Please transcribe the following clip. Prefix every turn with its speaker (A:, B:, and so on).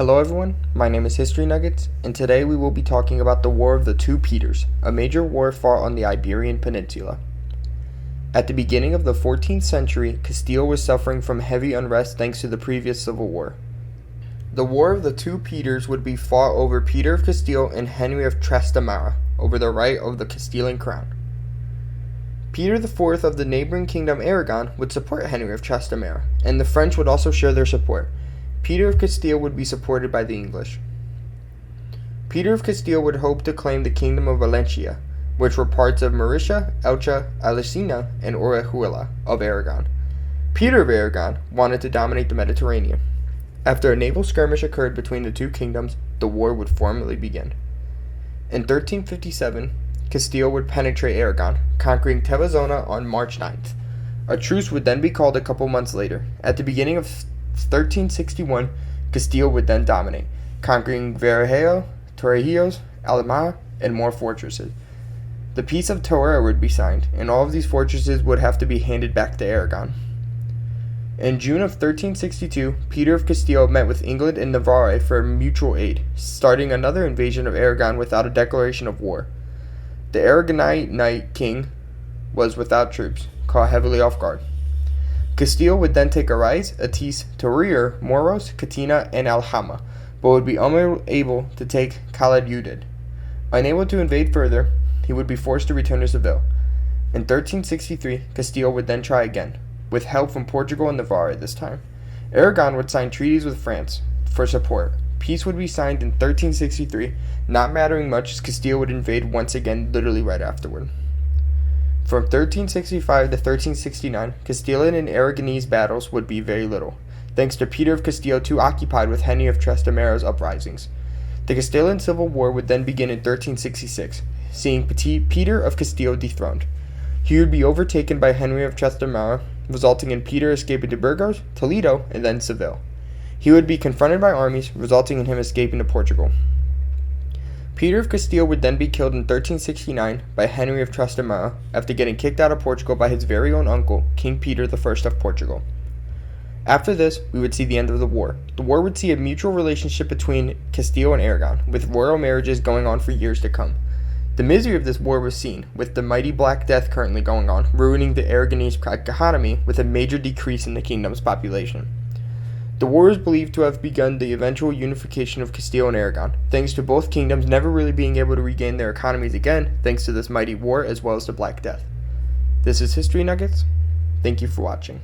A: Hello everyone, my name is History Nuggets, and today we will be talking about the War of the Two Peters, a major war fought on the Iberian Peninsula. At the beginning of the 14th century, Castile was suffering from heavy unrest thanks to the previous civil war. The War of the Two Peters would be fought over Peter of Castile and Henry of Trastamara, over the right of the Castilian crown. Peter IV of the neighboring kingdom Aragon would support Henry of Trastamara, and the French would also share their support. Peter of Castile would be supported by the English. Peter of Castile would hope to claim the kingdom of Valencia, which were parts of Murcia, Elche, Alcina, and Orihuela of Aragon. Peter of Aragon wanted to dominate the Mediterranean. After a naval skirmish occurred between the two kingdoms, the war would formally begin. In 1357, Castile would penetrate Aragon, conquering Tarazona on March 9th. A truce would then be called a couple months later. At the beginning of 1361, Castile would then dominate, conquering Verejo, Torrejos, Alhama, and more fortresses. The Peace of Teruel would be signed, and all of these fortresses would have to be handed back to Aragon. In June of 1362, Peter of Castile met with England and Navarre for mutual aid, starting another invasion of Aragon without a declaration of war. The Aragonite king was without troops, caught heavily off guard. Castile would then take Araiz, Atis, Teruel, Moros, Catina, and Alhama, but would be unable to take Calatayud. Unable to invade further, he would be forced to return to Seville. In 1363, Castile would then try again, with help from Portugal and Navarre this time. Aragon would sign treaties with France for support. Peace would be signed in 1363, not mattering much as Castile would invade once again literally right afterward. From 1365 to 1369, Castilian and Aragonese battles would be very little, thanks to Peter of Castile too occupied with Henry of Trastamara's uprisings. The Castilian Civil War would then begin in 1366, seeing Peter of Castile dethroned. He would be overtaken by Henry of Trastamara, resulting in Peter escaping to Burgos, Toledo, and then Seville. He would be confronted by armies, resulting in him escaping to Portugal. Peter of Castile would then be killed in 1369 by Henry of Trastamara after getting kicked out of Portugal by his very own uncle, King Peter I of Portugal. After this, we would see the end of the war. The war would see a mutual relationship between Castile and Aragon, with royal marriages going on for years to come. The misery of this war was seen, with the mighty Black Death currently going on, ruining the Aragonese economy with a major decrease in the kingdom's population. The war is believed to have begun the eventual unification of Castile and Aragon, thanks to both kingdoms never really being able to regain their economies again, thanks to this mighty war as well as the Black Death. This is History Nuggets. Thank you for watching.